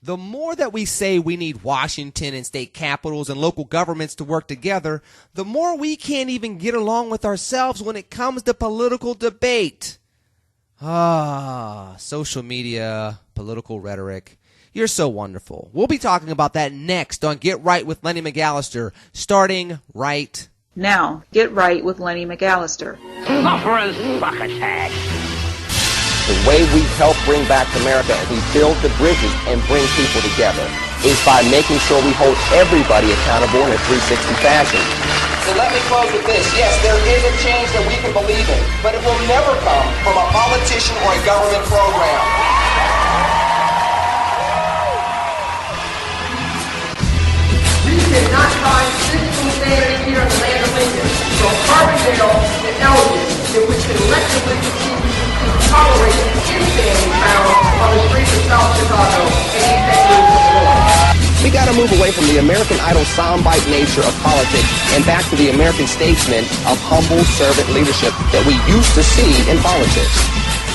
The more that we say we need Washington and state capitals and local governments to work together, the more we can't even get along with ourselves when it comes to political debate. Social media, political rhetoric. You're so wonderful. We'll be talking about that next on Get Right with Lenny McAllister, starting right now. Get Right with Lenny McAllister. Sufferers succotash. The way we help bring back America and we build the bridges and bring people together is by making sure we hold everybody accountable in a 360 fashion. So let me close with this. Yes, there is a change that we can believe in, but it will never come from a politician or a government program. We cannot find physical standards here in the land of Lincoln, from Carbondale to Elgin, in which collectively continue to tolerate anything found on the streets of South Chicago and East St. Louis, Illinois. We got to move away from the American Idol soundbite nature of politics and back to the American statesman of humble servant leadership that we used to see in politics.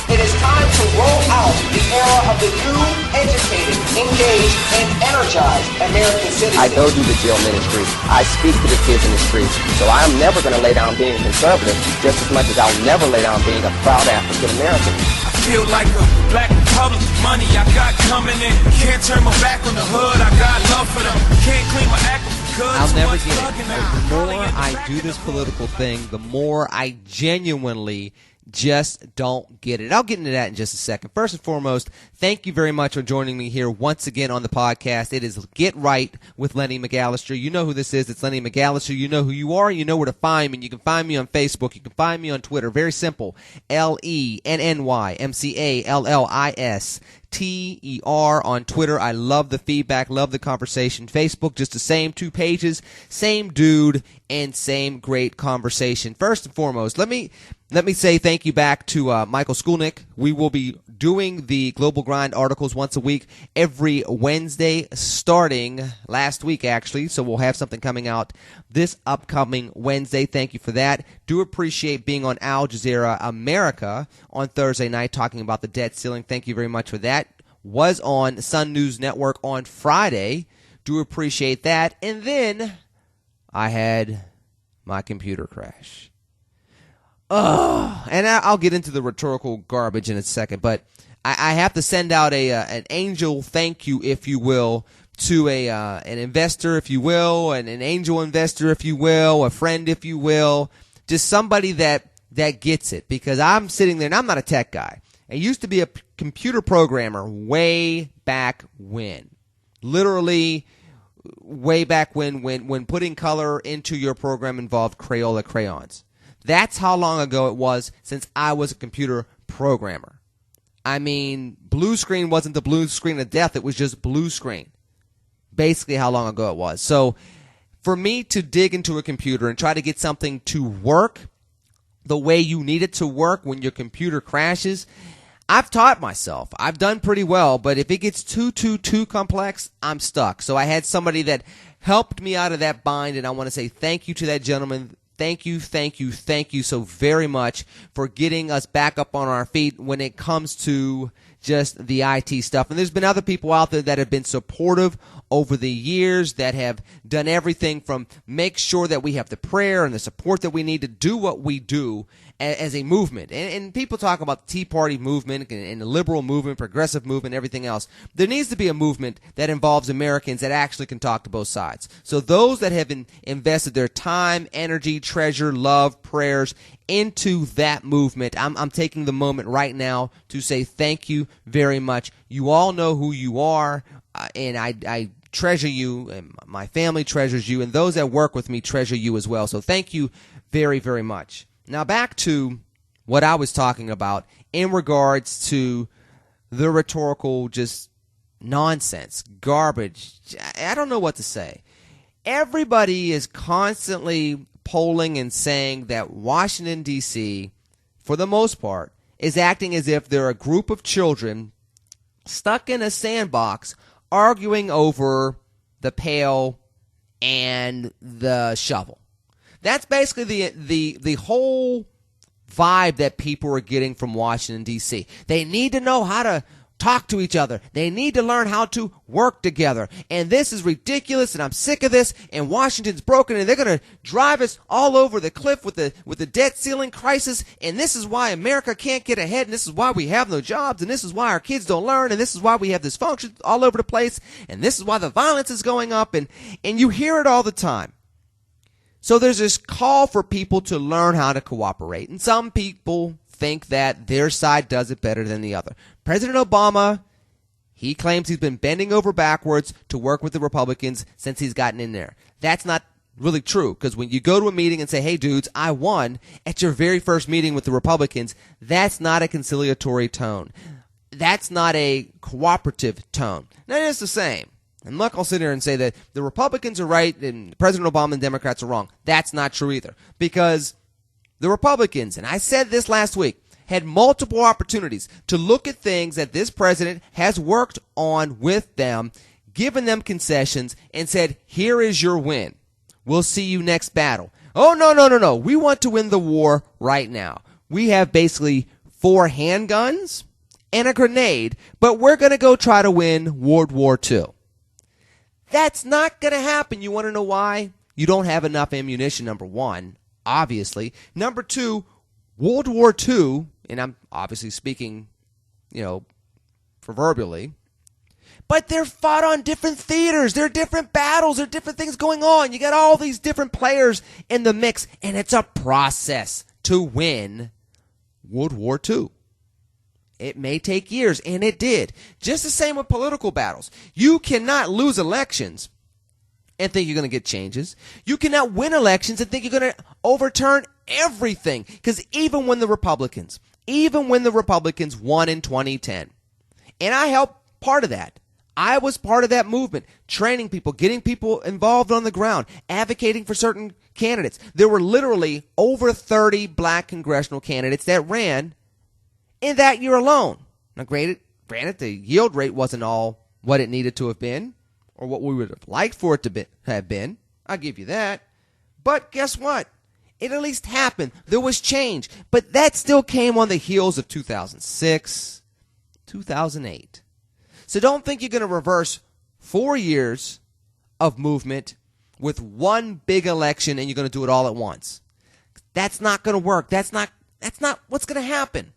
It is time to roll out the era of the new, educated, engaged, and energized American citizen. I go do the jail ministry. I speak to the kids in the streets. So I'm never going to lay down being a conservative just as much as I'll never lay down being a proud African American. I feel like a black republic. Money I got coming in. Can't turn my back on the hood. I got love for them. Can't clean my act because I'll never get it. The more I do this political thing, the more I genuinely just don't get it. I'll get into that in just a second. First and foremost, thank you very much for joining me here once again on the podcast. It is Get Right with Lenny McAllister. You know who this is. It's Lenny McAllister. You know who you are. You know where to find me. You can find me on Facebook. You can find me on Twitter. Very simple. LENNYMCALLISTER on Twitter. I love the feedback, love the conversation. Facebook, just the same 2 pages, same dude, and same great conversation. First and foremost, let me say thank you back to Michael Skulnick. We will be doing the Global Grind articles once a week, every Wednesday, starting last week, actually. So we'll have something coming out this upcoming Wednesday. Thank you for that. Do appreciate being on Al Jazeera America on Thursday night, talking about the debt ceiling. Thank you very much for that. Was on Sun News Network on Friday. Do appreciate that. And then I had my computer crash. And I'll get into the rhetorical garbage in a second, but I have to send out an angel thank you, if you will, to an investor, if you will, and an angel investor, if you will, a friend, if you will, just somebody that gets it, because I'm sitting there and I'm not a tech guy. I used to be a computer programmer way back when, literally way back when putting color into your program involved Crayola crayons. That's how long ago it was since I was a computer programmer. I mean, blue screen wasn't the blue screen of death. It was just blue screen. Basically how long ago it was. So for me to dig into a computer and try to get something to work the way you need it to work when your computer crashes, I've taught myself. I've done pretty well, but if it gets too complex, I'm stuck. So I had somebody that helped me out of that bind, and I want to say thank you to that gentleman. Thank you so very much for getting us back up on our feet when it comes to just the IT stuff. And there's been other people out there that have been supportive over the years, that have done everything from make sure that we have the prayer and the support that we need to do what we do as a movement. And people talk about the Tea Party movement and the liberal movement, progressive movement, everything else. There needs to be a movement that involves Americans that actually can talk to both sides. So those that have invested their time, energy, treasure, love, prayers into that movement, I'm taking the moment right now to say thank you very much. You all know who you are, and I treasure you, and my family treasures you, and those that work with me treasure you as well. So thank you very, very much. Now back to what I was talking about in regards to the rhetorical just nonsense, garbage. I don't know what to say. Everybody is constantly polling and saying that Washington, D.C., for the most part, is acting as if they're a group of children stuck in a sandbox arguing over the pail and the shovel. That's basically the whole vibe that people are getting from Washington, D.C. They need to know how to talk to each other. They need to learn how to work together. And this is ridiculous, and I'm sick of this, and Washington's broken, and they're going to drive us all over the cliff with the debt ceiling crisis, and this is why America can't get ahead, and this is why we have no jobs, and this is why our kids don't learn, and this is why we have dysfunction all over the place, and this is why the violence is going up, and you hear it all the time. So there's this call for people to learn how to cooperate, and some people think that their side does it better than the other. President Obama, he claims he's been bending over backwards to work with the Republicans since he's gotten in there. That's not really true, because when you go to a meeting and say, hey, dudes, I won at your very first meeting with the Republicans, that's not a conciliatory tone. That's not a cooperative tone. Now, it is the same. I'm not going to sit here and say that the Republicans are right and President Obama and Democrats are wrong. That's not true either, because the Republicans, and I said this last week, had multiple opportunities to look at things that this president has worked on with them, given them concessions, and said, here is your win. We'll see you next battle. Oh, no. We want to win the war right now. We have basically 4 handguns and a grenade, but we're going to go try to win World War II. That's not going to happen. You want to know why? You don't have enough ammunition, number one. Obviously. Number 2, World War II, and I'm obviously speaking, proverbially, but they're fought on different theaters. There are different battles. There are different things going on. You got all these different players in the mix, and it's a process to win World War II. It may take years, and it did. Just the same with political battles. You cannot lose elections and think you're going to get changes. You cannot win elections and think you're going to overturn everything. Because even when the Republicans won in 2010, and I helped part of that. I was part of that movement, training people, getting people involved on the ground, advocating for certain candidates. There were literally over 30 black congressional candidates that ran in that year alone. Now, granted, the yield rate wasn't all what it needed to have been, or what we would have liked for it to have been. I'll give you that. But guess what? It at least happened. There was change. But that still came on the heels of 2006, 2008. So don't think you're going to reverse 4 years of movement with one big election and you're going to do it all at once. That's not going to work. That's not what's going to happen.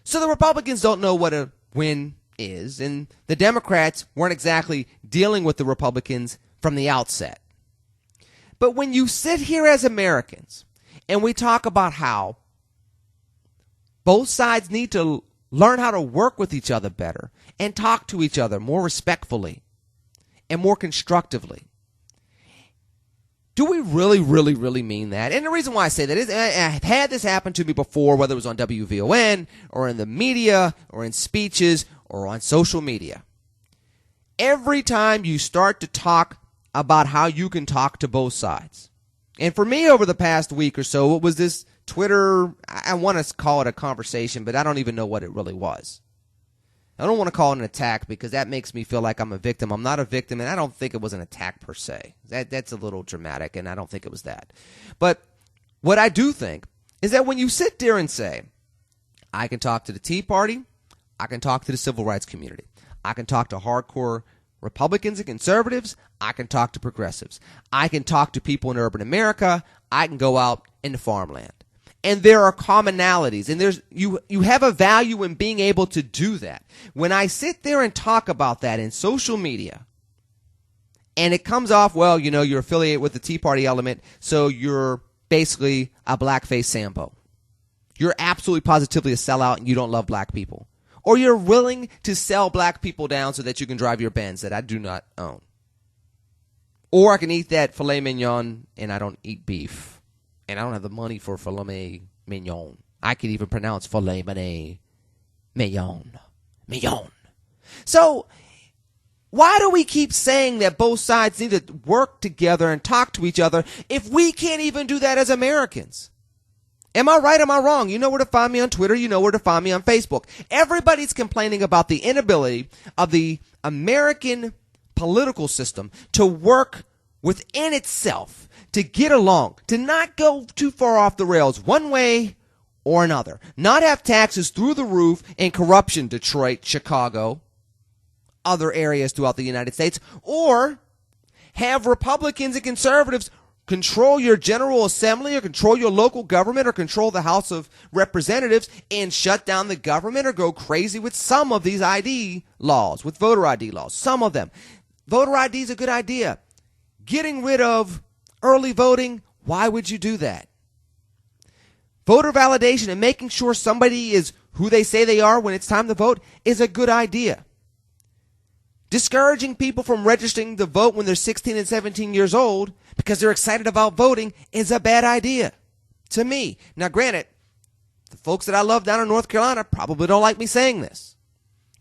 So the Republicans don't know what a win is, and the Democrats weren't exactly dealing with the Republicans from the outset. But when you sit here as Americans and we talk about how both sides need to learn how to work with each other better and talk to each other more respectfully and more constructively, do we really, really, really mean that? And the reason why I say that is I've had this happen to me before, whether it was on WVON or in the media or in speeches or on social media. Every time you start to talk about how you can talk to both sides. And for me over the past week or so, it was this Twitter, I want to call it a conversation, but I don't even know what it really was. I don't want to call it an attack because that makes me feel like I'm a victim. I'm not a victim, and I don't think it was an attack per se. That's a little dramatic, and I don't think it was that. But what I do think is that when you sit there and say, I can talk to the Tea Party, I can talk to the civil rights community, I can talk to hardcore Republicans and conservatives, I can talk to progressives, I can talk to people in urban America, I can go out into farmland. And there are commonalities, and you have a value in being able to do that. When I sit there and talk about that in social media, and it comes off, well, you're affiliated with the Tea Party element, so you're basically a blackface Sambo. You're absolutely positively a sellout, and you don't love black people. Or you're willing to sell black people down so that you can drive your Benz that I do not own. Or I can eat that filet mignon, and I don't eat beef. And I don't have the money for filet mignon. I can even pronounce filet mignon. So, why do we keep saying that both sides need to work together and talk to each other if we can't even do that as Americans? Am I right? Am I wrong? You know where to find me on Twitter. You know where to find me on Facebook. Everybody's complaining about the inability of the American political system to work within itself, to get along, to not go too far off the rails one way or another. Not have taxes through the roof and corruption, Detroit, Chicago, other areas throughout the United States, or have Republicans and conservatives control your General Assembly or control your local government or control the House of Representatives and shut down the government or go crazy with some of these ID laws, with voter ID laws, some of them. Voter ID is a good idea. Getting rid of early voting, why would you do that? Voter validation and making sure somebody is who they say they are when it's time to vote is a good idea. Discouraging people from registering to vote when they're 16 and 17 years old because they're excited about voting is a bad idea to me. Now, granted, the folks that I love down in North Carolina probably don't like me saying this.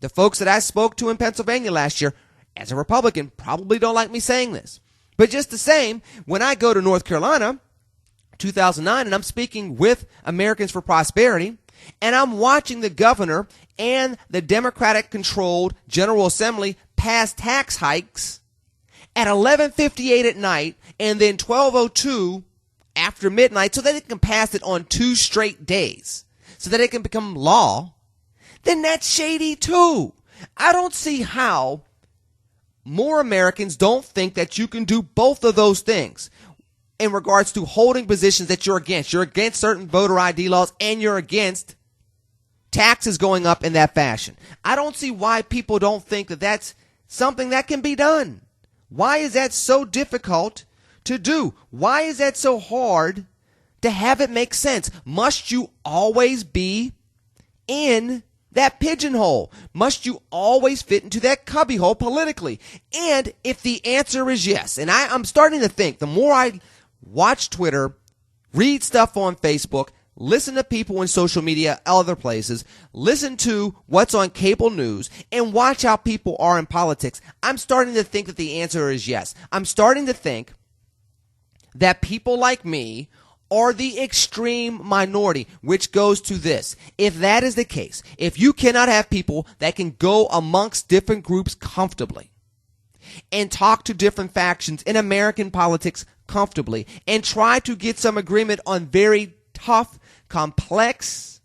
The folks that I spoke to in Pennsylvania last year as a Republican probably don't like me saying this. But just the same, when I go to North Carolina, 2009, and I'm speaking with Americans for Prosperity, and I'm watching the governor and the Democratic-controlled General Assembly pass tax hikes at 11:58 at night and then 12:02 after midnight so that it can pass it on 2 straight days so that it can become law, then that's shady too. I don't see how more Americans don't think that you can do both of those things in regards to holding positions that you're against. You're against certain voter ID laws and you're against taxes going up in that fashion. I don't see why people don't think that that's something that can be done. Why is that so difficult to do? Why is that so hard to have it make sense? Must you always be in that pigeonhole? Must you always fit into that cubbyhole politically? And if the answer is yes, and I'm starting to think, the more I watch Twitter, read stuff on Facebook, listen to people in social media, other places, listen to what's on cable news, and watch how people are in politics, I'm starting to think that the answer is yes. I'm starting to think that people like me are the extreme minority, which goes to this. If that is the case, if you cannot have people that can go amongst different groups comfortably and talk to different factions in American politics comfortably and try to get some agreement on very tough, complex,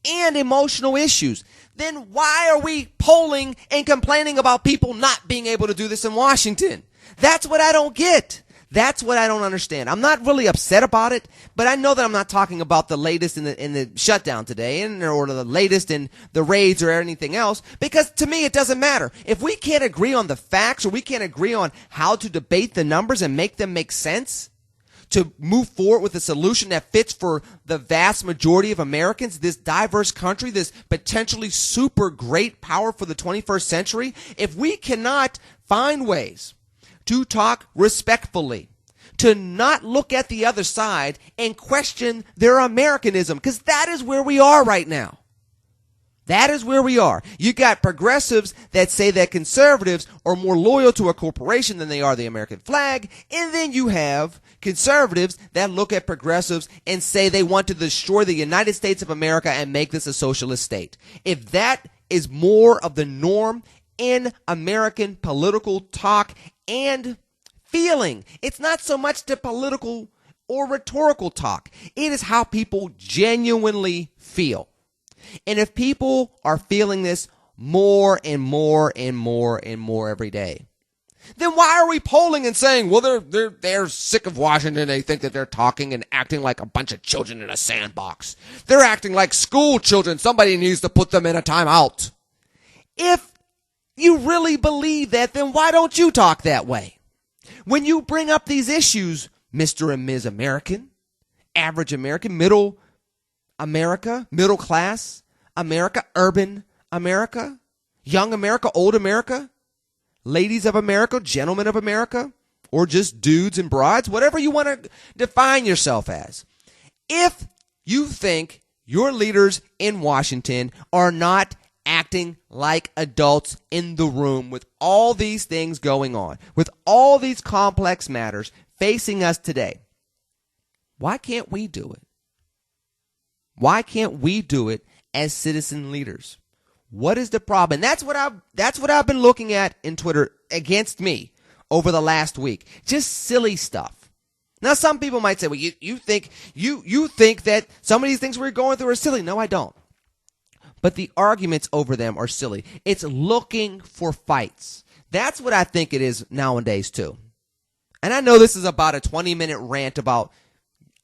and emotional issues, then why are we polling and complaining about people not being able to do this in Washington? That's what I don't get. That's what I don't understand. I'm not really upset about it, but I know that I'm not talking about the latest in the shutdown today or the latest in the raids or anything else, because to me it doesn't matter. If we can't agree on the facts or we can't agree on how to debate the numbers and make them make sense, to move forward with a solution that fits for the vast majority of Americans, this diverse country, this potentially super great power for the 21st century, if we cannot find ways to talk respectfully, to not look at the other side and question their Americanism, because that is where we are right now. That is where we are. You got progressives that say that conservatives are more loyal to a corporation than they are the American flag. And then you have conservatives that look at progressives and say they want to destroy the United States of America and make this a socialist state. If that is more of the norm in American political talk and feeling, it's not so much the political or rhetorical talk. It is how people genuinely feel. And if people are feeling this more and more and more and more every day, then why are we polling and saying, well, they're sick of Washington. They think that they're talking and acting like a bunch of children in a sandbox. They're acting like school children. Somebody needs to put them in a timeout. If you really believe that, then why don't you talk that way? When you bring up these issues, Mr. and Ms. American, average American, middle America, middle class America, urban America, young America, old America, ladies of America, gentlemen of America, or just dudes and broads, whatever you want to define yourself as. If you think your leaders in Washington are not acting like adults in the room with all these things going on, with all these complex matters facing us today, why can't we do it? Why can't we do it as citizen leaders? What is the problem? And that's what I've been looking at in Twitter against me over the last week. Just silly stuff. Now, some people might say, well, you think that some of these things we're going through are silly. No, I don't. But the arguments over them are silly. It's looking for fights. That's what I think it is nowadays, too. And I know this is about a 20-minute rant about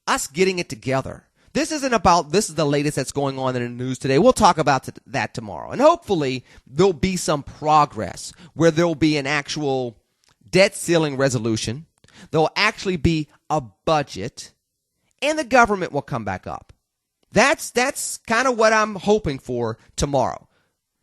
us getting it together. This isn't about, this is the latest that's going on in the news today. We'll talk about that tomorrow. And hopefully there'll be some progress where there'll be an actual debt ceiling resolution. There'll actually be a budget, and the government will come back up. That's kind of what I'm hoping for tomorrow.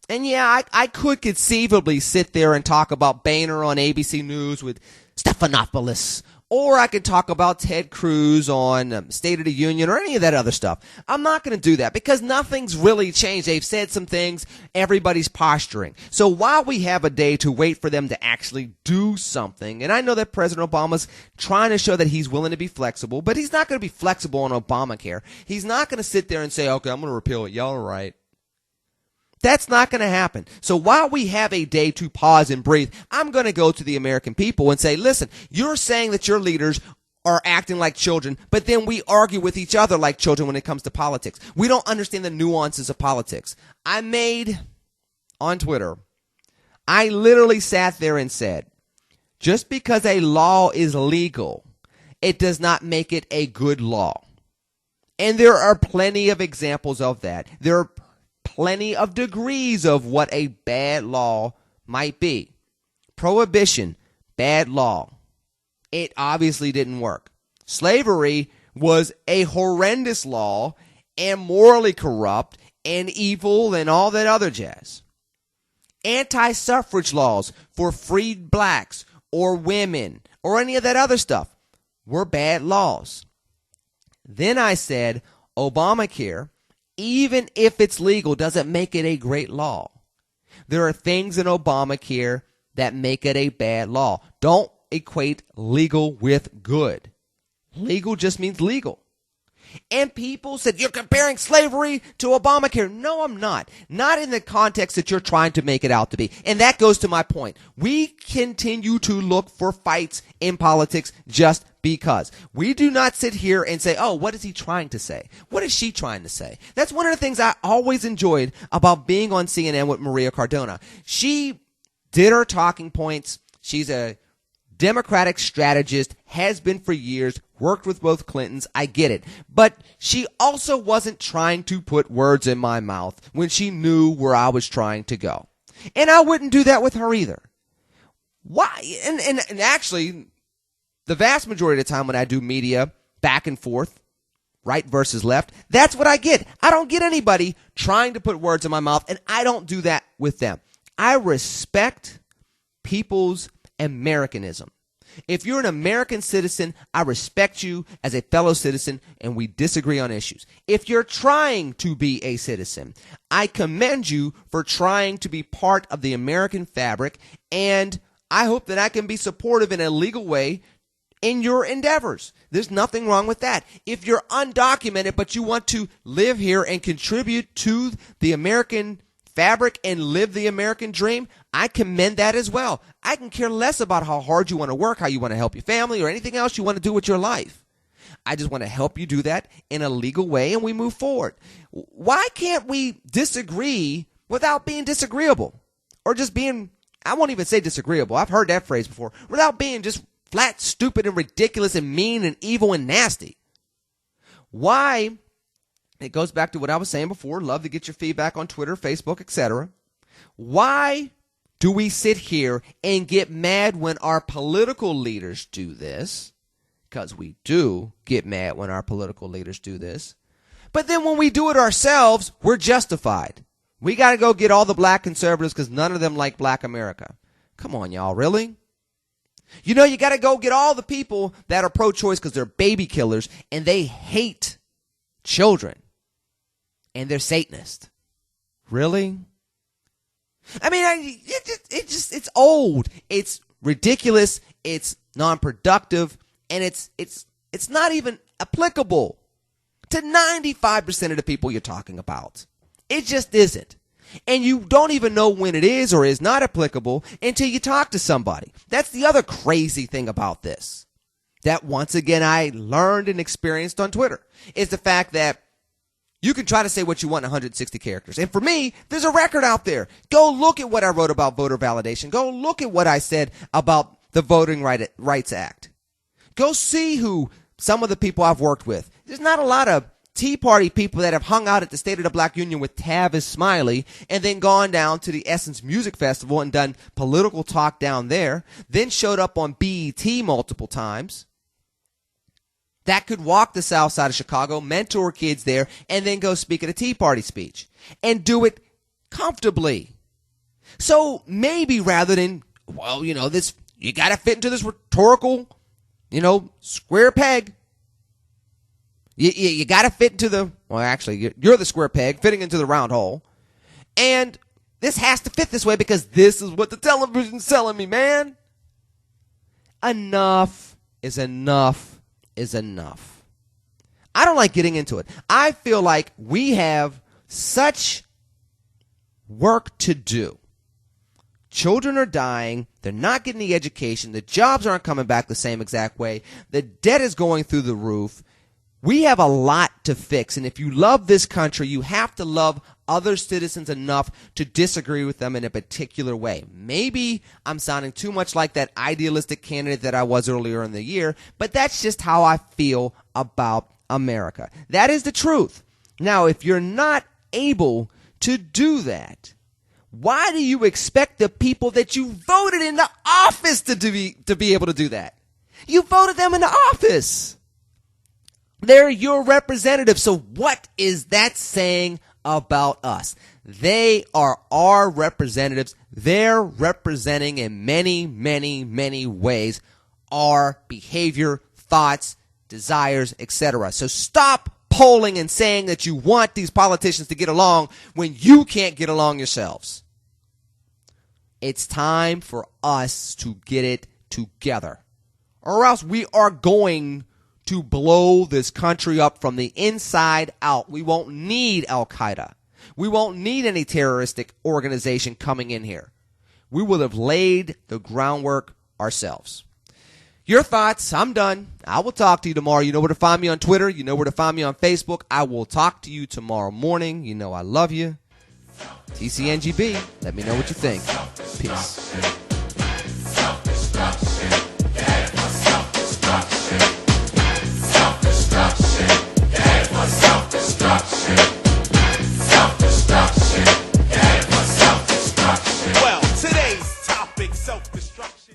And yeah, I could conceivably sit there and talk about Boehner on ABC News with Stephanopoulos, or I could talk about Ted Cruz on State of the Union or any of that other stuff. I'm not going to do that because nothing's really changed. They've said some things. Everybody's posturing. So while we have a day to wait for them to actually do something, and I know that President Obama's trying to show that he's willing to be flexible, but he's not going to be flexible on Obamacare. He's not going to sit there and say, okay, I'm going to repeal it. Y'all are right. That's not going to happen. So while we have a day to pause and breathe, I'm going to go to the American people and say, listen, you're saying that your leaders are acting like children, but then we argue with each other like children when it comes to politics. We don't understand the nuances of politics. I made on Twitter, I literally sat there and said, just because a law is legal, it does not make it a good law. And there are plenty of examples of that. There are plenty of degrees of what a bad law might be. Prohibition, bad law. It obviously didn't work. Slavery was a horrendous law and morally corrupt and evil and all that other jazz. Anti-suffrage laws for freed blacks or women or any of that other stuff were bad laws. Then I said Obamacare, even if it's legal, doesn't make it a great law. There are things in Obamacare that make it a bad law. Don't equate legal with good. Legal just means legal. And people said, you're comparing slavery to Obamacare. No, I'm not. Not in the context that you're trying to make it out to be. And that goes to my point. We continue to look for fights in politics just because. We do not sit here and say, oh, what is he trying to say? What is she trying to say? That's one of the things I always enjoyed about being on CNN with Maria Cardona. She did her talking points. She's a Democratic strategist, has been for years, worked with both Clintons. I get it. But she also wasn't trying to put words in my mouth when she knew where I was trying to go. And I wouldn't do that with her either. Why? And actually, the vast majority of the time when I do media back and forth, right versus left, that's what I get. I don't get anybody trying to put words in my mouth, and I don't do that with them. I respect people's Americanism. If you're an American citizen, I respect you as a fellow citizen, and we disagree on issues. If you're trying to be a citizen, I commend you for trying to be part of the American fabric, and I hope that I can be supportive in a legal way in your endeavors. There's nothing wrong with that. If you're undocumented, but you want to live here and contribute to the American fabric and live the American dream, I commend that as well. I can care less about how hard you want to work, how you want to help your family, or anything else you want to do with your life. I just want to help you do that in a legal way, and we move forward. Why can't we disagree without being disagreeable? Or just being, I won't even say disagreeable. I've heard that phrase before. Without being just flat, stupid, and ridiculous, and mean, and evil, and nasty. Why? It goes back to what I was saying before. Love to get your feedback on Twitter, Facebook, etc. Why do we sit here and get mad when our political leaders do this? Because we do get mad when our political leaders do this. But then when we do it ourselves, we're justified. We got to go get all the black conservatives because none of them like black America. Come on, y'all, really? You know, you got to go get all the people that are pro-choice because they're baby killers and they hate children. And they're Satanists. Really? I mean, it's old. It's ridiculous. It's non-productive, and it's not even applicable to 95% of the people you're talking about. It just isn't. And you don't even know when it is or is not applicable until you talk to somebody. That's the other crazy thing about this. that once again I learned and experienced on Twitter is the fact that you can try to say what you want in 160 characters. And for me, there's a record out there. Go look at what I wrote about voter validation. Go look at what I said about the Voting Rights Act. Go see who some of the people I've worked with. There's not a lot of Tea Party people that have hung out at the State of the Black Union with Tavis Smiley and then gone down to the Essence Music Festival and done political talk down there, then showed up on BET multiple times. That could walk the south side of Chicago, mentor kids there, and then go speak at a Tea Party speech. And do it comfortably. So maybe rather than, well, you got to fit into this rhetorical, square peg. You got to fit into you're the square peg fitting into the round hole. And this has to fit this way because this is what the television's telling me, man. Enough is enough. Is enough. I don't like getting into it. I feel like we have such work to do. Children are dying. They're not getting the education. The jobs aren't coming back the same exact way. The debt is going through the roof. We have a lot to fix. And if you love this country, you have to love other citizens enough to disagree with them in a particular way. Maybe I'm sounding too much like that idealistic candidate that I was earlier in the year, but that's just how I feel about America. That is the truth. Now, if you're not able to do that, why do you expect the people that you voted into office to be able to do that? You voted them into office. They're your representatives. So what is that saying about us? They are our representatives. They're representing in many, many, many ways our behavior, thoughts, desires, etc. So stop polling and saying that you want these politicians to get along when you can't get along yourselves. It's time for us to get it together, or else we are going to blow this country up from the inside out. We won't need Al-Qaeda. We won't need any terroristic organization coming in here. We will have laid the groundwork ourselves. Your thoughts? I'm done. I will talk to you tomorrow. You know where to find me on Twitter. You know where to find me on Facebook. I will talk to you tomorrow morning. You know I love you. TCNGB. Let me know what you think. Peace.